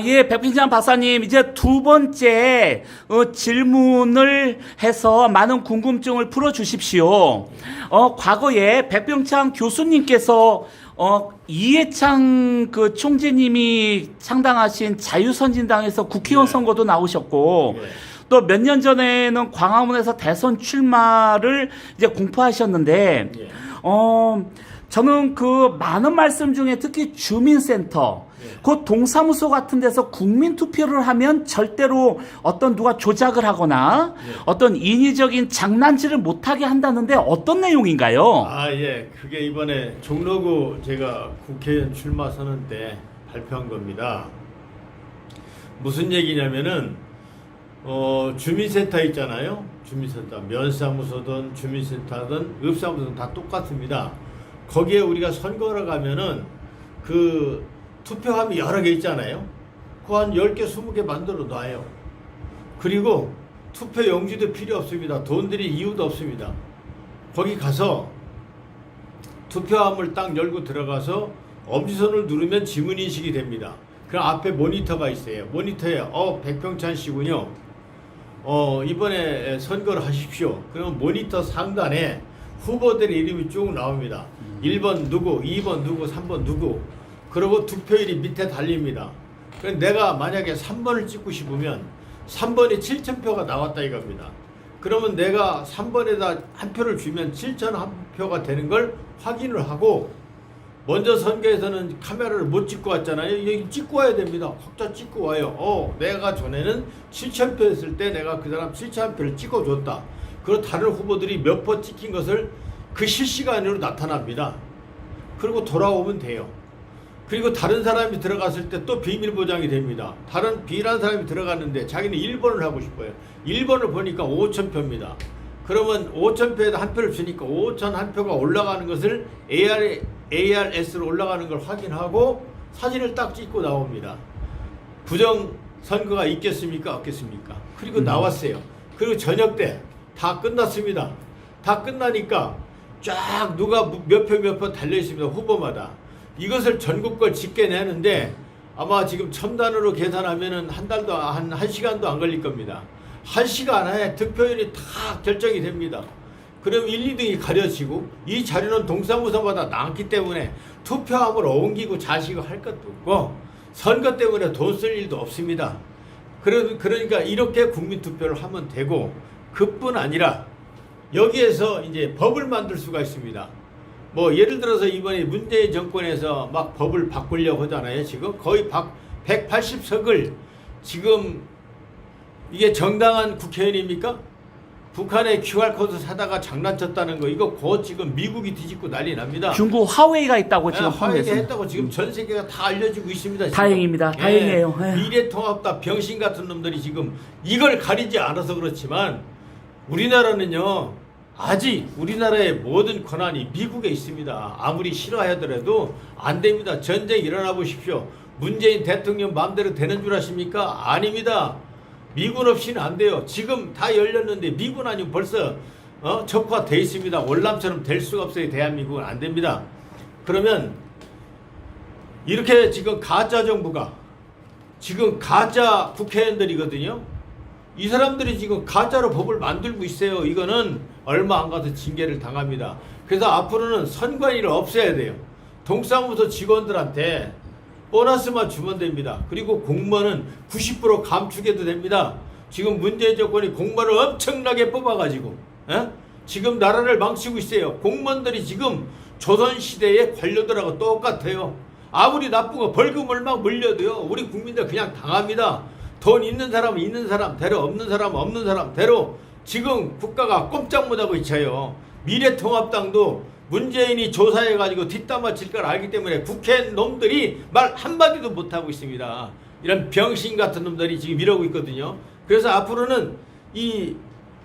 예, 백빈장 박사님, 이제 두 번째 질문을 해서 많은 궁금증을 풀어주십시오. 과거에 백병창 교수님께서 이해창 그 총재님이 창당하신 자유선진당에서 국회의원 선거도 나오셨고, 또 몇 년 전에는 광화문에서 대선 출마를 이제 공포하셨는데, 저는 그 많은 말씀 중에 특히 주민센터, 그 동사무소 같은 데서 국민투표를 하면 절대로 어떤 누가 조작을 하거나 어떤 인위적인 장난질을 못하게 한다는데 어떤 내용인가요? 예. 그게 이번에 종로구 제가 국회의원 출마 선언 때 발표한 겁니다. 무슨 얘기냐면은, 주민센터 있잖아요. 주민센터. 면사무소든 주민센터든 읍사무소든 다 똑같습니다. 거기에 우리가 선거를 가면은 그 투표함이 여러 개 있잖아요. 그거 한 10개, 20개 만들어 놔요. 그리고 투표 용지도 필요 없습니다. 돈 들일 이유도 없습니다. 거기 가서 투표함을 딱 열고 들어가서 엄지손을 누르면 지문인식이 됩니다. 그 앞에 모니터가 있어요. 모니터에 백병찬 씨군요. 이번에 선거를 하십시오. 그러면 모니터 상단에 후보들의 이름이 쭉 나옵니다. 1번 누구, 2번 누구, 3번 누구. 그리고 득표율이 밑에 달립니다. 그럼 내가 만약에 3번을 찍고 싶으면 3번에 7,000표가 나왔다 이겁니다. 그러면 내가 3번에다 한 표를 주면 7,001표가 되는 걸 확인을 하고, 먼저 선거에서는 카메라를 못 찍고 왔잖아요. 여기 찍고 와야 됩니다. 확자 찍고 와요. 내가 전에는 7,000표 했을 때 내가 그 사람 7,000표를 찍어줬다. 그리고 다른 후보들이 몇 번 찍힌 것을 그 실시간으로 나타납니다. 그리고 돌아오면 돼요. 그리고 다른 사람이 들어갔을 때 또 비밀 보장이 됩니다. 다른 비일한 사람이 들어갔는데 자기는 1번을 하고 싶어요. 1번을 보니까 5,000표입니다. 그러면 5,000표에다 한 표를 주니까 5,001표가 올라가는 것을 ARS로 올라가는 걸 확인하고 사진을 딱 찍고 나옵니다. 부정 선거가 있겠습니까? 없겠습니까? 그리고 나왔어요. 그리고 저녁 때 다 끝났습니다. 다 끝나니까 쫙 누가 몇 표 달려 있습니다. 후보마다. 이것을 전국 걸 집계 내는데 아마 지금 첨단으로 계산하면은 한 달도 한 시간도 안 걸릴 겁니다. 1시간 안에 득표율이 다 결정이 됩니다. 그럼 1, 2등이 가려지고, 이 자료는 동사무소마다 많기 때문에 투표함을 옮기고 자시고 할 것도 없고 선거 때문에 돈 쓸 일도 없습니다. 그러니까 이렇게 국민투표를 하면 되고, 그뿐 아니라 여기에서 이제 법을 만들 수가 있습니다. 뭐 예를 들어서 이번에 문재인 정권에서 막 법을 바꾸려고 하잖아요. 지금 거의 180석을 지금 이게 정당한 국회의원입니까? 북한의 QR코드 사다가 장난쳤다는 거, 이거 곧 지금 미국이 뒤집고 난리 납니다. 중국 화웨이가 있다고 지금 화웨이가 했다고 지금 전 세계가 다 알려지고 있습니다. 지금. 다행입니다. 다행이에요. 미래통합당 병신 같은 놈들이 지금 이걸 가리지 않아서 그렇지만, 우리나라는요, 아직 우리나라의 모든 권한이 미국에 있습니다. 아무리 싫어하더라도 안 됩니다. 전쟁 일어나 보십시오. 문재인 대통령 마음대로 되는 줄 아십니까? 아닙니다. 미군 없이는 안 돼요. 지금 다 열렸는데 미군 아니면 벌써 적화돼 있습니다. 월남처럼 될 수가 없어요. 대한민국은 안 됩니다. 그러면 이렇게 지금 가짜 정부가, 지금 가짜 국회의원들이거든요. 이 사람들이 지금 가짜로 법을 만들고 있어요. 이거는 얼마 안 가서 징계를 당합니다. 그래서 앞으로는 선관위를 없애야 돼요. 동사무소 직원들한테 보너스만 주면 됩니다. 그리고 공무원은 90% 감축해도 됩니다. 지금 문재인 정권이 공무원을 엄청나게 뽑아가지고 지금 나라를 망치고 있어요. 공무원들이 지금 조선시대의 관료들하고 똑같아요. 아무리 나쁜 거 벌금을 막 물려도요, 우리 국민들 그냥 당합니다. 돈 있는 사람은 있는 사람대로, 없는 사람은 없는 사람대로 지금 국가가 꼼짝 못하고 있어요. 미래통합당도 문재인이 조사해가지고 뒷담 맞힐 걸 알기 때문에 국회 놈들이 말 한마디도 못하고 있습니다. 이런 병신 같은 놈들이 지금 이러고 있거든요. 그래서 앞으로는 이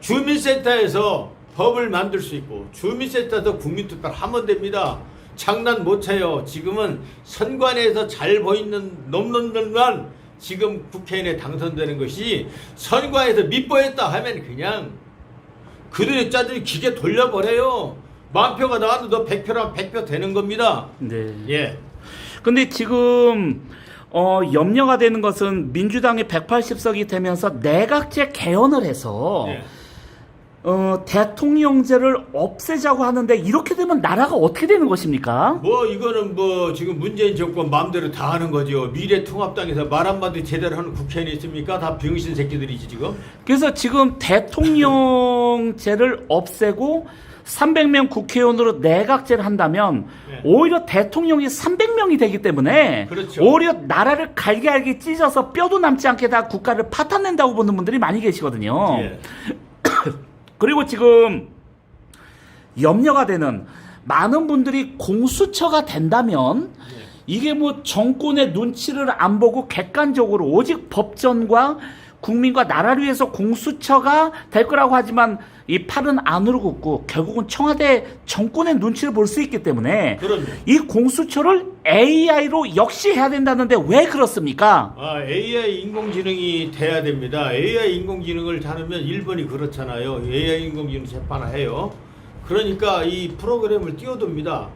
주민센터에서 법을 만들 수 있고, 주민센터에서 국민투표를 하면 됩니다. 장난 못 쳐요. 지금은 선관위에서 잘 보이는 놈들만 지금 국회의원에 당선되는 것이, 선관위에서 밑보였다 하면 그냥 그들의 짜들이 기계 돌려버려요. 10,000표가 나와도 너 100표라면 100표 되는 겁니다. 네. 예. 근데 지금 염려가 되는 것은 민주당이 180석이 되면서 내각제 개헌을 해서 네. 대통령제를 없애자고 하는데 이렇게 되면 나라가 어떻게 되는 것입니까? 뭐 이거는 뭐 지금 문재인 정권 마음대로 다 하는 거죠. 미래통합당에서 말 한마디 제대로 하는 국회의원이 있습니까? 다 병신 새끼들이지 지금. 그래서 지금 대통령제를 없애고 300명 국회의원으로 내각제를 한다면 네. 오히려 대통령이 300명이 되기 때문에 그렇죠. 오히려 나라를 갈기갈기 찢어서 뼈도 남지 않게 다 국가를 파탄낸다고 보는 분들이 많이 계시거든요. 예. 그리고 지금 염려가 되는 많은 분들이 공수처가 된다면 이게 뭐 정권의 눈치를 안 보고 객관적으로 오직 법전과 국민과 나라를 위해서 공수처가 될 거라고 하지만 이 팔은 안으로 굽고 결국은 청와대 정권의 눈치를 볼 수 있기 때문에 그럼요. 이 공수처를 AI로 역시 해야 된다는데 왜 그렇습니까? AI 인공지능이 돼야 됩니다. AI 인공지능을 다루면 일본이 그렇잖아요. AI 인공지능 재판을 해요. 그러니까 이 프로그램을 띄워둡니다.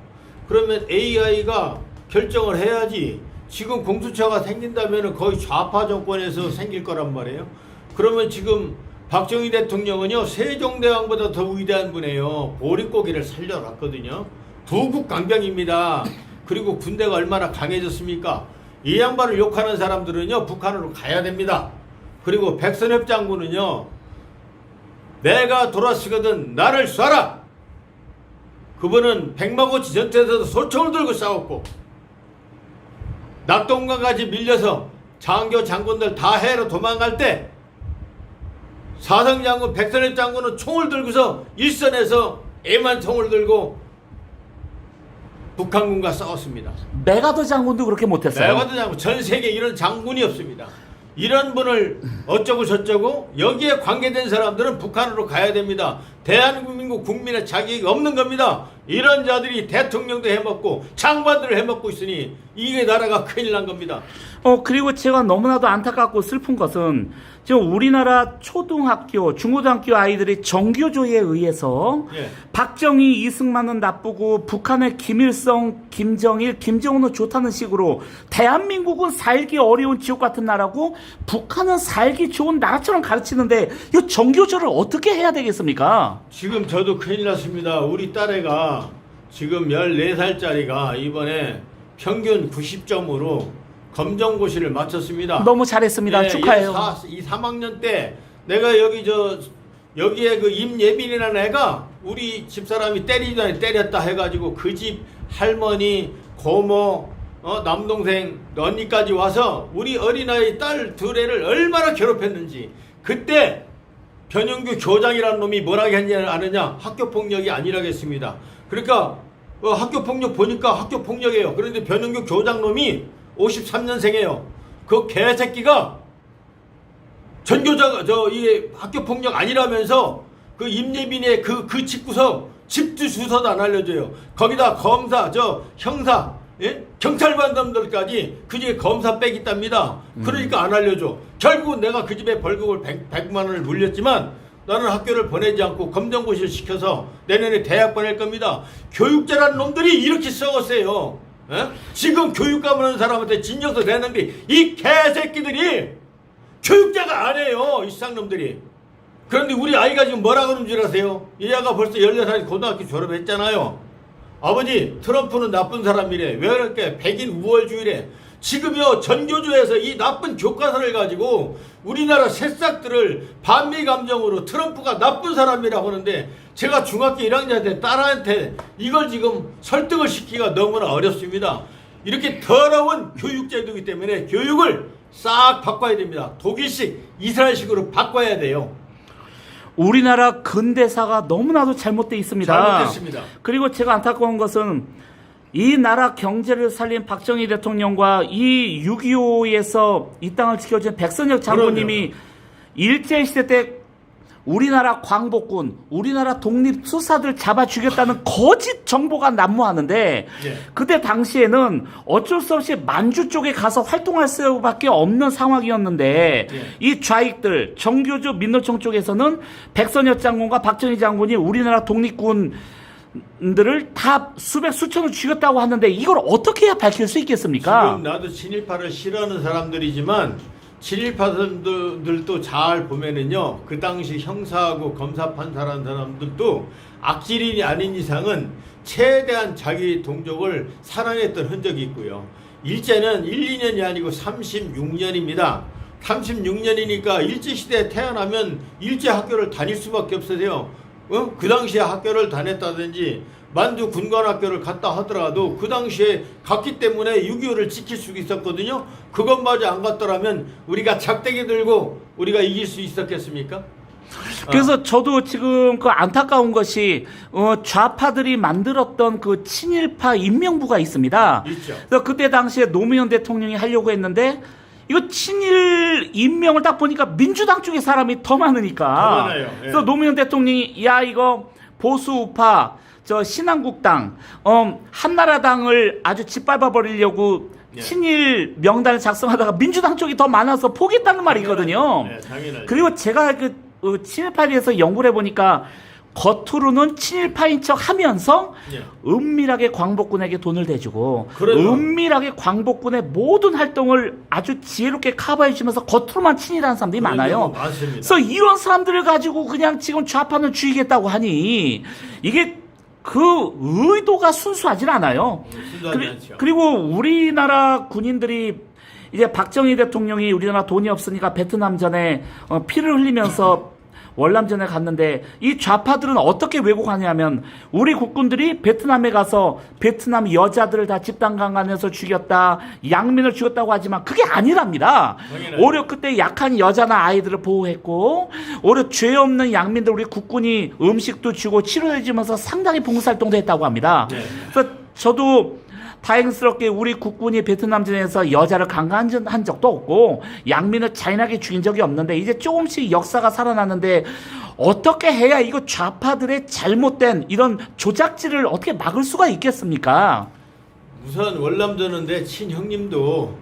그러면 AI가 결정을 해야지. 지금 공수처가 생긴다면 거의 좌파 정권에서 생길 거란 말이에요. 그러면 지금 박정희 대통령은요, 세종대왕보다 더 위대한 분이에요. 보릿고개를 살려놨거든요. 부국 강병입니다. 그리고 군대가 얼마나 강해졌습니까? 이 양반을 욕하는 사람들은요, 북한으로 가야 됩니다. 그리고 백선엽 장군은요, 내가 돌아서거든 나를 쏴라. 그분은 백마고치 전투에서도 소총을 들고 싸웠고, 낙동강까지 밀려서 장교 장군들 다 해로 도망갈 때 사성 장군 백선엽 장군은 총을 들고서 일선에서 애만총을 들고 북한군과 싸웠습니다. 메가더 장군도 그렇게 못했어요. 메가더 장군, 전 세계에 이런 장군이 없습니다. 이런 분을 어쩌고 저쩌고 여기에 관계된 사람들은 북한으로 가야 됩니다. 대한민국 국민의 자격이 없는 겁니다. 이런 자들이 대통령도 해먹고 장관들을 해먹고 있으니 이게 나라가 큰일 난 겁니다. 그리고 제가 너무나도 안타깝고 슬픈 것은 지금 우리나라 초등학교, 중고등학교 아이들이 정교조에 의해서 예. 박정희, 이승만은 나쁘고 북한의 김일성, 김정일, 김정은은 좋다는 식으로 대한민국은 살기 어려운 지옥 같은 나라고 북한은 살기 좋은 나라처럼 가르치는데 이 정교조를 어떻게 해야 되겠습니까? 지금 저도 큰일 났습니다. 우리 딸애가 지금 14살짜리가 이번에 평균 90점으로 검정고시를 마쳤습니다. 너무 잘했습니다. 네, 축하해요. 이 3학년 때 내가 여기에 그 임예빈이라는 애가 우리 집사람이 때렸다 해가지고 그 집 할머니, 고모, 남동생, 언니까지 와서 우리 어린아이 딸 둘애를 얼마나 괴롭혔는지. 그때 변영규 교장이라는 놈이 뭐라고 했냐 아느냐? 학교폭력이 아니라겠습니다. 그러니까 학교폭력 보니까 학교폭력이에요. 그런데 변영규 교장 놈이 53년생이에요. 그 개새끼가 전교자가 이게 학교폭력 아니라면서 그 임예빈의 그 집구석 집주 주소도 안 알려줘요. 거기다 검사 형사 경찰관 놈들까지 그 집에 검사 빽 있답니다. 그러니까 안 알려줘. 결국은 내가 그 집에 벌금을 100만 원을 물렸지만 나는 학교를 보내지 않고 검정고시를 시켜서 내년에 대학 보낼 겁니다. 교육자라는 놈들이 이렇게 썩었어요. 지금 교육감 하는 사람한테 진정서 내는데 이 개새끼들이 교육자가 아니에요. 이 쌍놈들이. 그런데 우리 아이가 지금 뭐라 그러는 줄 아세요? 이 아가 벌써 14살에 고등학교 졸업했잖아요. 아버지 트럼프는 나쁜 사람이래. 왜 그렇게 백인 우월주의래. 지금요 전교조에서 이 나쁜 교과서를 가지고 우리나라 새싹들을 반미 감정으로 트럼프가 나쁜 사람이라고 하는데 제가 중학교 1학년 때 딸한테 이걸 지금 설득을 시키기가 너무나 어렵습니다. 이렇게 더러운 교육제도이기 때문에 교육을 싹 바꿔야 됩니다. 독일식, 이스라엘식으로 바꿔야 돼요. 우리나라 근대사가 너무나도 잘못되어 있습니다. 잘못됐습니다. 그리고 제가 안타까운 것은 이 나라 경제를 살린 박정희 대통령과 이 6.25에서 이 땅을 지켜준 백선엽 장군님이 일제시대 때 우리나라 광복군, 우리나라 독립수사들 잡아 죽였다는 거짓 정보가 난무하는데 그때 당시에는 어쩔 수 없이 만주 쪽에 가서 활동할 수밖에 없는 상황이었는데 이 좌익들, 정교조 민노총 쪽에서는 백선엽 장군과 박정희 장군이 우리나라 독립군 들을 다 수백 수천을 죽였다고 하는데 이걸 어떻게 해야 밝힐 수 있겠습니까? 지금 나도 친일파를 싫어하는 사람들이지만 친일파들도 잘 보면은요, 그 당시 형사하고 검사 판사라는 사람들도 악질이 아닌 이상은 최대한 자기 동족을 사랑했던 흔적이 있고요. 일제는 1, 2년이 아니고 36년입니다. 36년이니까 일제시대에 태어나면 일제학교를 다닐 수밖에 없으세요. 그 당시에 학교를 다녔다든지 만주 군관학교를 갔다 하더라도 그 당시에 갔기 때문에 6.25를 지킬 수 있었거든요. 그것마저 안 갔더라면 우리가 작대기 들고 우리가 이길 수 있었겠습니까? 그래서 저도 지금 그 안타까운 것이 좌파들이 만들었던 그 친일파 인명부가 있습니다. 있죠. 그래서 그때 당시에 노무현 대통령이 하려고 했는데 이거 친일 인명을 딱 보니까 민주당 쪽의 사람이 더 많으니까. 더 많아요. 예. 그래서 노무현 대통령이 야 이거 보수 우파 저 신한국당 한나라당을 아주 짓밟아 버리려고 예. 친일 명단을 작성하다가 민주당 쪽이 더 많아서 포기했다는 말이 있거든요. 네, 당연하죠. 그리고 제가 친일파에 대해서 연구를 해보니까 겉으로는 친일파인 척 하면서 예. 은밀하게 광복군에게 돈을 대주고 그래요. 은밀하게 광복군의 모든 활동을 아주 지혜롭게 커버해 주면서 겉으로만 친일하는 사람들이 많아요. 많습니다. 그래서 이런 사람들을 가지고 그냥 지금 좌파는 죽이겠다고 하니 이게 그 의도가 순수하진 않아요. 순수하지 않죠. 그리고 우리나라 군인들이 이제 박정희 대통령이 우리나라 돈이 없으니까 베트남전에 피를 흘리면서 월남전에 갔는데 이 좌파들은 어떻게 왜곡하냐면 우리 국군들이 베트남에 가서 베트남 여자들을 다 집단강간해서 죽였다, 양민을 죽였다고 하지만 그게 아니랍니다. 당연하죠. 오히려 그때 약한 여자나 아이들을 보호했고 오히려 죄 없는 양민들 우리 국군이 음식도 주고 치료해주면서 상당히 봉사활동도 했다고 합니다. 네. 그래서 저도 다행스럽게 우리 국군이 베트남전에서 여자를 강간한 적도 없고 양민을 잔인하게 죽인 적이 없는데 이제 조금씩 역사가 살아나는데 어떻게 해야 이거 좌파들의 잘못된 이런 조작질을 어떻게 막을 수가 있겠습니까? 우선 월남전은 내 친형님도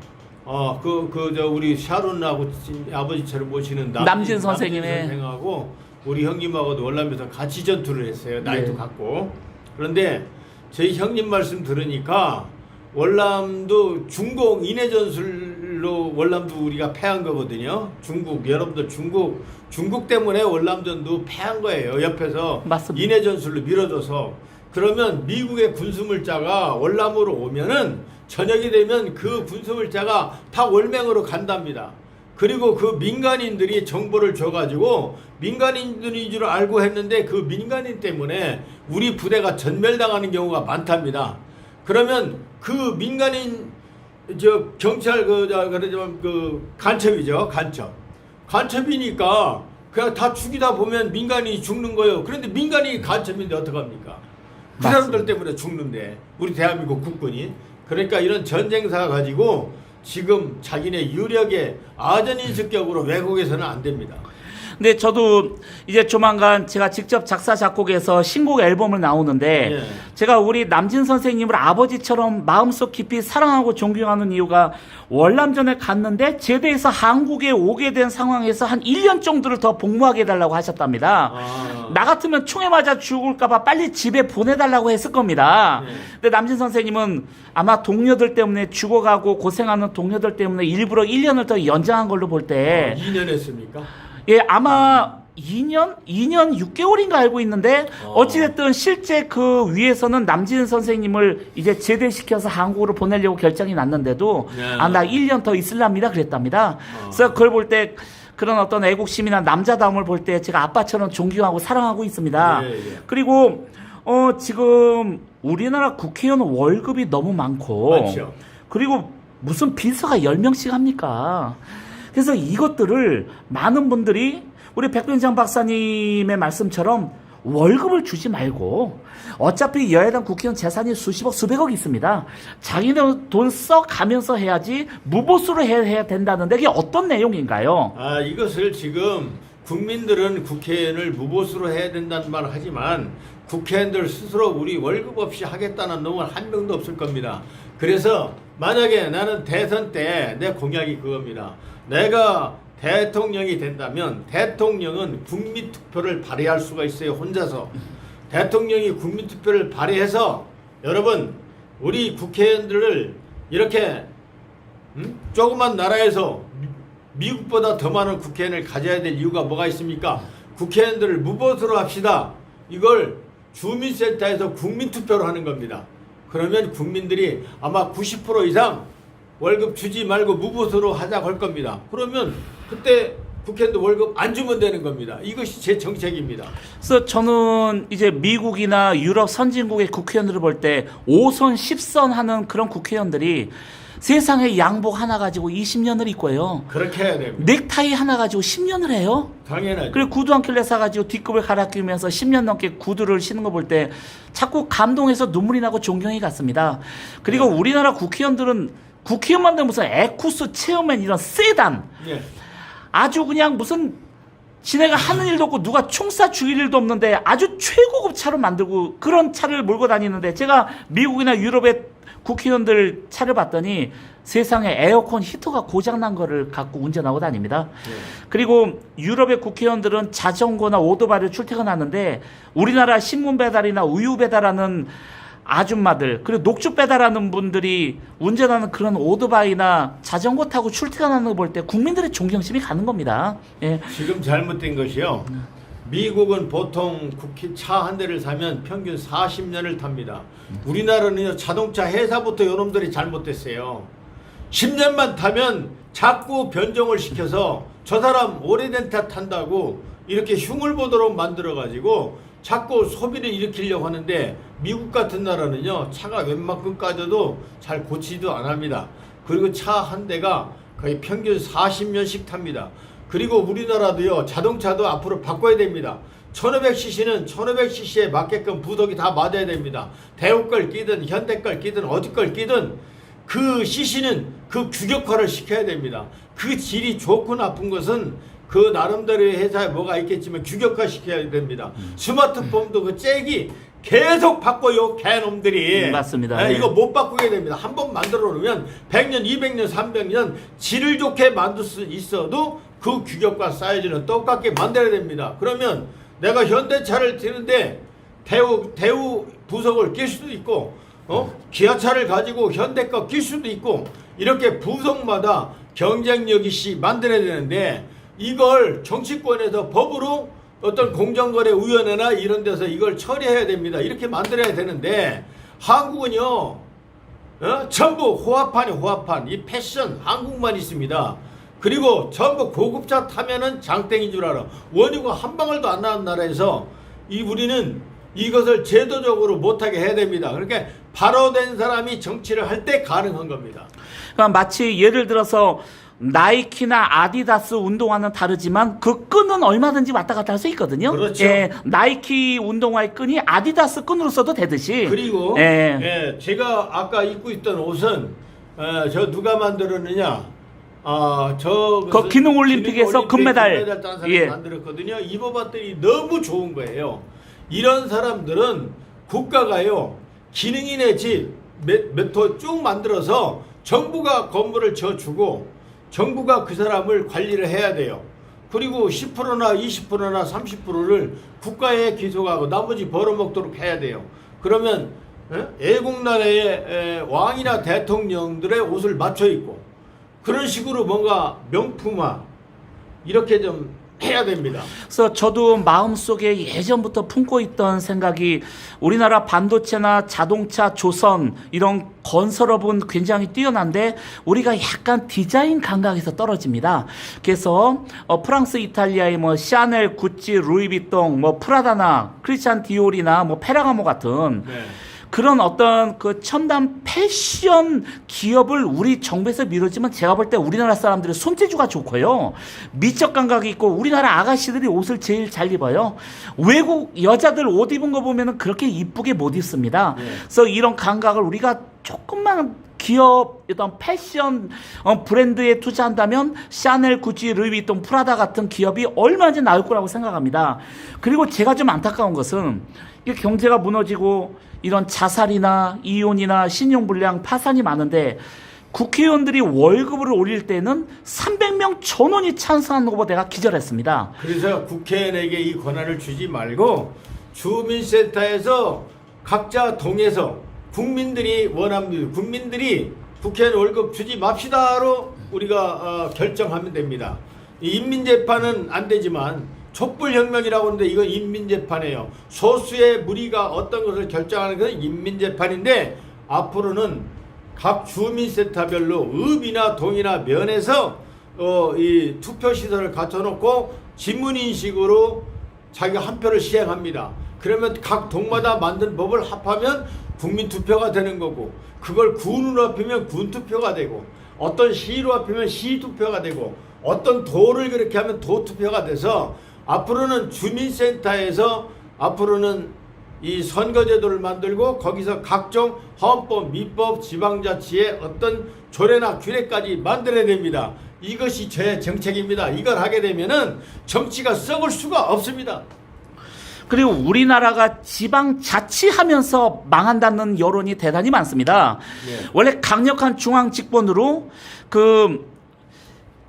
저 우리 샤론하고 아버지처럼 모시는 남진 선생님의 선생하고 우리 형님하고도 월남에서 같이 전투를 했어요. 나이도 네. 같고. 그런데 저희 형님 말씀 들으니까 월남도 중공 인해전술로 월남도 우리가 패한 거거든요. 중국 여러분들 중국 때문에 월남전도 패한 거예요. 옆에서 맞습니다. 인해전술로 밀어줘서. 그러면 미국의 군수물자가 월남으로 오면은 저녁이 되면 그 군수물자가 다 월맹으로 간답니다. 그리고 그 민간인들이 정보를 줘가지고 민간인들인 줄 알고 했는데 그 민간인 때문에 우리 부대가 전멸당하는 경우가 많답니다. 그러면 그 민간인 경찰 간첩이죠. 간첩이니까 그냥 다 죽이다 보면 민간인이 죽는 거예요. 그런데 민간인이 간첩인데 어떡합니까? 그 사람들 때문에 죽는데 우리 대한민국 국군이. 그러니까 이런 전쟁사 가지고 지금 자기네 유력의 아전인습격으로 왜곡해서는 안 됩니다. 근데 저도 이제 조만간 제가 직접 작사 작곡해서 신곡 앨범을 나오는데 예. 제가 우리 남진 선생님을 아버지처럼 마음속 깊이 사랑하고 존경하는 이유가 월남전에 갔는데 제대해서 한국에 오게 된 상황에서 한 1년 정도를 더 복무하게 해달라고 하셨답니다. 나 같으면 총에 맞아 죽을까봐 빨리 집에 보내달라고 했을 겁니다. 네. 근데 남진 선생님은 아마 동료들 때문에 죽어가고 고생하는 동료들 때문에 일부러 1년을 더 연장한 걸로 볼 때 2년 했습니까? 예, 아마 2년 6개월인가 알고 있는데 어찌됐든 실제 그 위에서는 남진 선생님을 이제 제대시켜서 한국으로 보내려고 결정이 났는데도 네. 나 1년 더 있을랍니다 그랬답니다. 그래서 그걸 볼 때 그런 어떤 애국심이나 남자다움을 볼 때 제가 아빠처럼 존경하고 사랑하고 있습니다. 예, 예. 그리고 지금 우리나라 국회의원 월급이 너무 많고 맞죠. 그리고 무슨 비서가 10명씩 합니까? 그래서 이것들을 많은 분들이 우리 백병장 박사님의 말씀처럼 월급을 주지 말고 어차피 여야당 국회의원 재산이 수십억 수백억 있습니다. 자기는 돈 써가면서 해야지 무보수로 해야 된다는데 이게 어떤 내용인가요? 이것을 지금 국민들은 국회의원을 무보수로 해야 된다는 말을 하지만 국회의원들 스스로 우리 월급 없이 하겠다는 놈은 한 명도 없을 겁니다. 그래서 만약에 나는 대선 때 내 공약이 그겁니다. 내가 대통령이 된다면 대통령은 국민투표를 발휘할 수가 있어요. 혼자서. 대통령이 국민투표를 발의해서 여러분 우리 국회의원들을 이렇게 조그만 나라에서 미국보다 더 많은 국회의원을 가져야 될 이유가 뭐가 있습니까? 국회의원들을 무보수로 합시다. 이걸 주민센터에서 국민투표로 하는 겁니다. 그러면 국민들이 아마 90% 이상 월급 주지 말고 무보수로 하자고 할 겁니다. 그러면 그때 국회의원도 월급 안 주면 되는 겁니다. 이것이 제 정책입니다. 그래서 저는 이제 미국이나 유럽 선진국의 국회의원들을 볼 때 5선, 10선 하는 그런 국회의원들이 세상에 양복 하나 가지고 20년을 입고요. 그렇게 해야 됩니다. 넥타이 하나 가지고 10년을 해요. 당연하죠. 그리고 구두 한 켤레 사가지고 뒷급을 갈아 끼우면서 10년 넘게 구두를 신는 거 볼 때 자꾸 감동해서 눈물이 나고 존경이 갔습니다. 그리고 우리나라 국회의원들은 국회의원만 되면 무슨 에쿠스, 체어맨 이런 세단 예. 아주 그냥 무슨 지네가 하는 일도 없고 누가 총쏴 죽일 일도 없는데 아주 최고급 차로 만들고 그런 차를 몰고 다니는데 제가 미국이나 유럽의 국회의원들 차를 봤더니 세상에 에어컨 히터가 고장난 거를 갖고 운전하고 다닙니다. 그리고 유럽의 국회의원들은 자전거나 오토바이를 출퇴근하는데 우리나라 신문 배달이나 우유 배달하는 아줌마들 그리고 녹주 배달하는 분들이 운전하는 그런 오토바이나 자전거 타고 출퇴근하는 거 볼 때 국민들의 존경심이 가는 겁니다. 예. 지금 잘못된 것이요. 미국은 보통 국회 차 한 대를 사면 평균 40년을 탑니다. 우리나라는요 자동차 회사부터 요놈들이 잘못됐어요. 10년만 타면 자꾸 변종을 시켜서 저 사람 오래된 차 탄다고 이렇게 흉을 보도록 만들어가지고 자꾸 소비를 일으키려고 하는데 미국 같은 나라는요 차가 웬만큼 까져도 잘 고치지도 안 합니다. 그리고 차 한 대가 거의 평균 40년씩 탑니다. 그리고 우리나라도요 자동차도 앞으로 바꿔야 됩니다. 1500cc는 1500cc에 맞게끔 부속이 다 맞아야 됩니다. 대우 걸 끼든 현대 걸 끼든 어디 걸 끼든 그 cc는 그 규격화를 시켜야 됩니다. 그 질이 좋고 나쁜 것은 그 나름대로의 회사에 뭐가 있겠지만 규격화 시켜야 됩니다. 스마트폰도 그 잭이 계속 바꿔요 개놈들이. 맞습니다. 네, 이거 못 바꾸게 됩니다. 한 번 만들어 놓으면 100년 200년 300년 질을 좋게 만들 수 있어도 그 규격과 사이즈는 똑같게 만들어야 됩니다. 그러면 내가 현대차를 드는데 대우 부속을 낄 수도 있고 기아차를 가지고 현대 거 낄 수도 있고 이렇게 부속마다 경쟁력이 만들어야 되는데 이걸 정치권에서 법으로 어떤 공정거래위원회나 이런 데서 이걸 처리해야 됩니다. 이렇게 만들어야 되는데 한국은요 전부 호화판 이 패션 한국만 있습니다. 그리고 전부 고급차 타면은 장땡인 줄 알아. 원유가 한 방울도 안 나는 나라에서 우리는 이것을 제도적으로 못하게 해야 됩니다. 그러니까 바로 된 사람이 정치를 할 때 가능한 겁니다. 그러니까 마치 예를 들어서 나이키나 아디다스 운동화는 다르지만 그 끈은 얼마든지 왔다 갔다 할 수 있거든요. 그렇죠. 예, 나이키 운동화의 끈이 아디다스 끈으로 써도 되듯이. 그리고 예. 제가 아까 입고 있던 옷은 저 누가 만들었느냐? 그 기능올림픽에서 금메달 딴 사람이 만들었거든요. 입어봤더니 너무 좋은 거예요. 이런 사람들은 국가가요 기능인의 집 몇 호 쭉 만들어서 정부가 건물을 져주고 정부가 그 사람을 관리를 해야 돼요. 그리고 10%나 20%나 30%를 국가에 기속하고 나머지 벌어먹도록 해야 돼요. 그러면 애국나라의 왕이나 대통령들의 옷을 맞춰 입고 그런 식으로 뭔가 명품화 이렇게 좀 해야 됩니다. 그래서 저도 마음속에 예전부터 품고 있던 생각이 우리나라 반도체나 자동차, 조선 이런 건설업은 굉장히 뛰어난데 우리가 약간 디자인 감각에서 떨어집니다. 그래서 프랑스, 이탈리아의 뭐 샤넬, 구찌, 루이비통, 뭐 프라다나 크리스찬 디올이나 뭐 페라가모 같은 그런 어떤 그 첨단 패션 기업을 우리 정부에서 밀어주면 제가 볼 때 우리나라 사람들의 손재주가 좋고요. 미적 감각이 있고 우리나라 아가씨들이 옷을 제일 잘 입어요. 외국 여자들 옷 입은 거 보면은 그렇게 이쁘게 못 입습니다. 그래서 이런 감각을 우리가 조금만 기업 어떤 패션 브랜드에 투자한다면 샤넬, 구찌, 루이비통, 프라다 같은 기업이 얼마든지 나올 거라고 생각합니다. 그리고 제가 좀 안타까운 것은 이게 경제가 무너지고 이런 자살이나 이혼이나 신용불량 파산이 많은데 국회의원들이 월급을 올릴 때는 300명 전원이 찬성하는 것보다 내가 기절했습니다. 그래서 국회의원에게 이 권한을 주지 말고 주민센터에서 각자 동에서 국민들이 원합니다. 국민들이 국회의원 월급 주지 맙시다로 우리가 결정하면 됩니다. 이 인민재판은 안 되지만 촛불혁명이라고 하는데 이건 인민재판이에요. 소수의 무리가 어떤 것을 결정하는 것은 인민재판인데 앞으로는 각 주민센터별로 읍이나 동이나 면에서 이 투표시설을 갖춰놓고 지문인식으로 자기가 한 표를 시행합니다. 그러면 각 동마다 만든 법을 합하면 국민투표가 되는 거고 그걸 군으로 합하면 군투표가 되고 어떤 시로 합하면 시투표가 되고 어떤 도를 그렇게 하면 도투표가 돼서 앞으로는 주민센터에서 앞으로는 이 선거제도를 만들고 거기서 각종 헌법, 민법, 지방자치의 어떤 조례나 규례까지 만들어야 됩니다. 이것이 저의 정책입니다. 이걸 하게 되면은 정치가 썩을 수가 없습니다. 그리고 우리나라가 지방자치하면서 망한다는 여론이 대단히 많습니다. 네. 원래 강력한 중앙 집권으로 그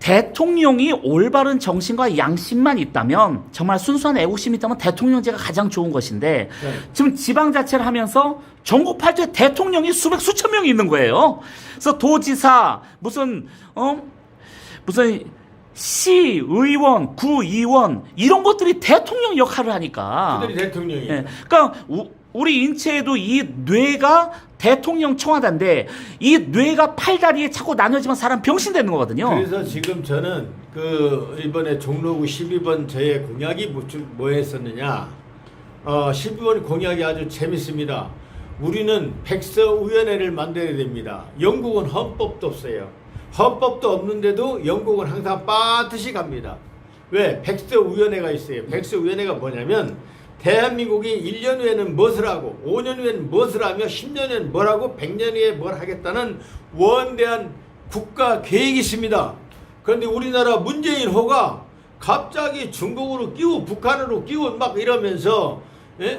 대통령이 올바른 정신과 양심만 있다면 정말 순수한 애국심이 있다면 대통령제가 가장 좋은 것인데 네. 지금 지방자치를 하면서 전국 팔도에 대통령이 수천 명이 있는 거예요. 그래서 도지사 무슨 시의원, 구의원 이런 것들이 대통령 역할을 하니까. 그들이 대통령이에요. 예, 그러니까 우리 인체에도 이 뇌가 대통령 청와대인데 이 뇌가 팔다리에 자꾸 나눠지면 사람 병신 되는 거거든요. 그래서 지금 저는 그 이번에 종로구 12번 저의 공약이 뭐였었느냐? 12번 공약이 아주 재밌습니다. 우리는 백서위원회를 만들어야 됩니다. 영국은 헌법도 없어요. 헌법도 없는데도 영국은 항상 빠듯이 갑니다. 왜? 백서위원회가 있어요. 백서위원회가 뭐냐면 대한민국이 1년 후에는 무엇을 하고 5년 후에는 무엇을 하며 10년 후에는 뭘 하고 100년 후에 뭘 하겠다는 원대한 국가 계획이 있습니다. 그런데 우리나라 문재인 호가 갑자기 중국으로 끼고 북한으로 끼고 막 이러면서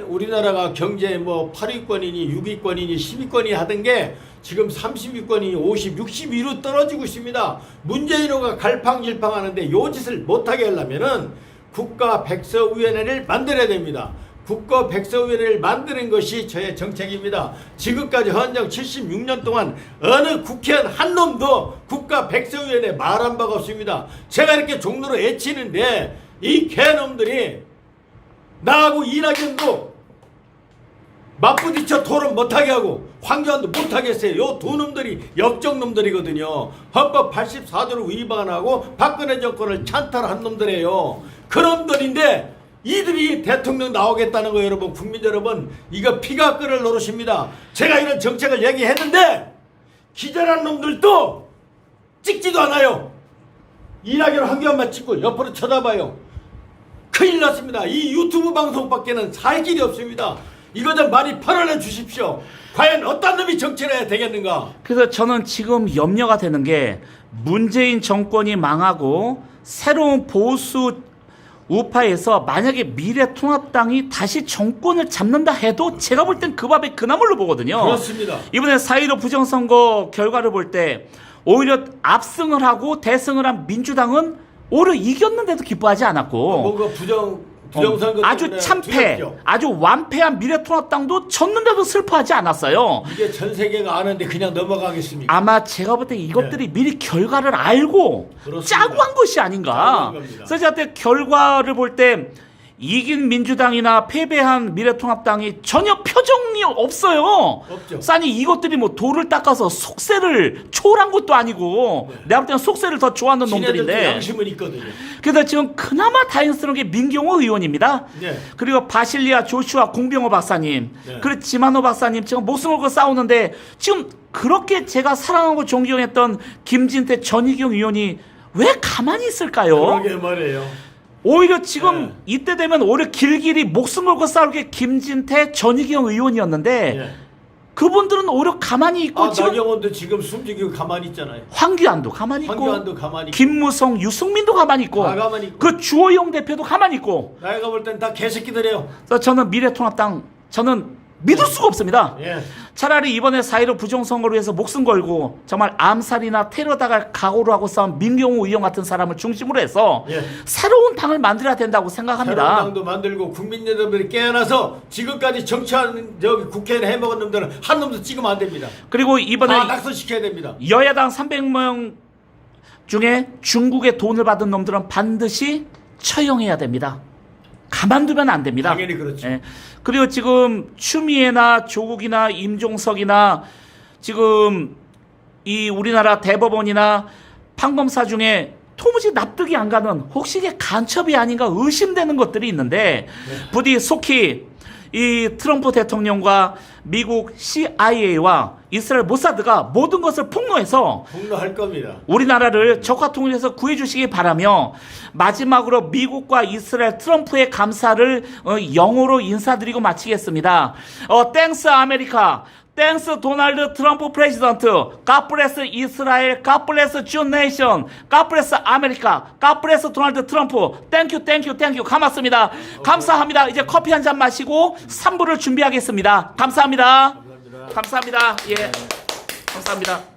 우리나라가 경제 뭐 8위권이니 6위권이니 10위권이 하던 게 지금 30위권이니 50, 60위로 떨어지고 있습니다. 문재인 호가 갈팡질팡하는데 요 짓을 못하게 하려면은 국가 백서위원회를 만들어야 됩니다. 국가 백서위원회를 만드는 것이 저의 정책입니다. 지금까지 헌정 76년 동안 어느 국회의원 한 놈도 국가 백서위원회 말한 바가 없습니다. 제가 이렇게 종로로 애치는데 이 개놈들이 나하고 이낙연도 맞부딪혀 토론 못하게 하고 황교안도 못하게 했어요. 요 두 놈들이 역적놈들이거든요. 헌법 84조를 위반하고 박근혜 정권을 찬탈한 놈들이에요. 그놈들인데 이들이 대통령 나오겠다는 거 여러분, 국민 여러분, 이거 피가 끓을 노릇입니다. 제가 이런 정책을 얘기했는데 기절한 놈들도 찍지도 않아요. 이낙연 황교안만 찍고 옆으로 쳐다봐요. 큰일 났습니다. 이 유튜브 방송밖에는 살 길이 없습니다. 이거 좀 많이 팔아내 주십시오. 과연 어떤 놈이 정치를 해야 되겠는가? 그래서 저는 지금 염려가 되는 게 문재인 정권이 망하고 새로운 보수 우파에서 만약에 미래통합당이 다시 정권을 잡는다 해도 제가 볼 땐 그 밥에 그 나물로 보거든요. 그렇습니다. 이번에 4.15 부정선거 결과를 볼 때 오히려 압승을 하고 대승을 한 민주당은 오히려 이겼는데도 기뻐하지 않았고 뭔가 부정선거 아주 참패, 두렵죠. 아주 완패한 미래통합당도 졌는데도 슬퍼하지 않았어요. 이게 전 세계가 아는데 그냥 넘어가겠습니까? 아마 제가 볼 때 이것들이 미리 결과를 알고 그렇습니다. 짜고 한 것이 아닌가. 짜고 한 겁니다. 그래서 제가 결과를 볼 때 이긴 민주당이나 패배한 미래통합당이 전혀 표정이 없어요. 없죠. 아니 이것들이 뭐 돌을 닦아서 속세를 초월한 것도 아니고 내가 볼 때는 속세를 더 좋아하는 지네들도 놈들인데. 양심은 있거든요. 그래서 지금 그나마 다행스러운 게 민경호 의원입니다. 네. 그리고 바실리아 조슈아 공병호 박사님, 네. 그리고 지만호 박사님 지금 목숨 걸고 싸우는데 지금 그렇게 제가 사랑하고 존경했던 김진태 전희경 의원이 왜 가만히 있을까요? 그러게 말이에요. 오히려 지금 네. 이때 되면 오히려 길길이 목숨 걸고 싸울 게 김진태 전희경 의원이었는데 네. 그분들은 오히려 가만히 있고 지금 나경원도 지금 숨지고 가만히 있잖아요. 황교안도 가만히 있고 황교안도 가만히 있고 김무성, 유승민도 가만히 있고 다 가만히 있고 그 주호영 대표도 가만히 있고 내가 볼 땐 다 개새끼들이에요. 그래서 저는 미래통합당 저는 믿을 수가 없습니다. 예. 차라리 이번에 4.15 부정선거로 해서 목숨 걸고 정말 암살이나 테러 당할 각오로 하고 싸운 민경호 의원 같은 사람을 중심으로 해서 예. 새로운 당을 만들어야 된다고 생각합니다. 새로운 당도 만들고 국민 여러분들이 깨어나서 지금까지 정치하는 저기 국회의원 해먹은 놈들은 한 놈도 찍으면 안 됩니다. 그리고 이번에 다 낙선시켜야 됩니다. 여야당 300명 중에 중국의 돈을 받은 놈들은 반드시 처형해야 됩니다. 가만두면 안 됩니다. 당연히 그렇죠. 예. 그리고 지금 추미애나 조국이나 임종석이나 지금 이 우리나라 대법원이나 판검사 중에 도무지 납득이 안 가는 혹시 이게 간첩이 아닌가 의심되는 것들이 있는데 부디 속히 이 트럼프 대통령과 미국 CIA와 이스라엘 모사드가 모든 것을 폭로해서 폭로할 겁니다. 우리나라를 적화 통일해서 구해주시기 바라며 마지막으로 미국과 이스라엘 트럼프의 감사를 영어로 인사드리고 마치겠습니다. 땡스 아메리카, 땡스 도널드 트럼프 프레지던트, God bless 이스라엘, God bless Jew nation, God bless 아메리카, God bless 도널드 트럼프. 땡큐 땡큐 땡큐. 감사합니다. 감사합니다. 이제 커피 한 잔 마시고 3부를 준비하겠습니다. 감사합니다. 감사합니다. 예, 감사합니다.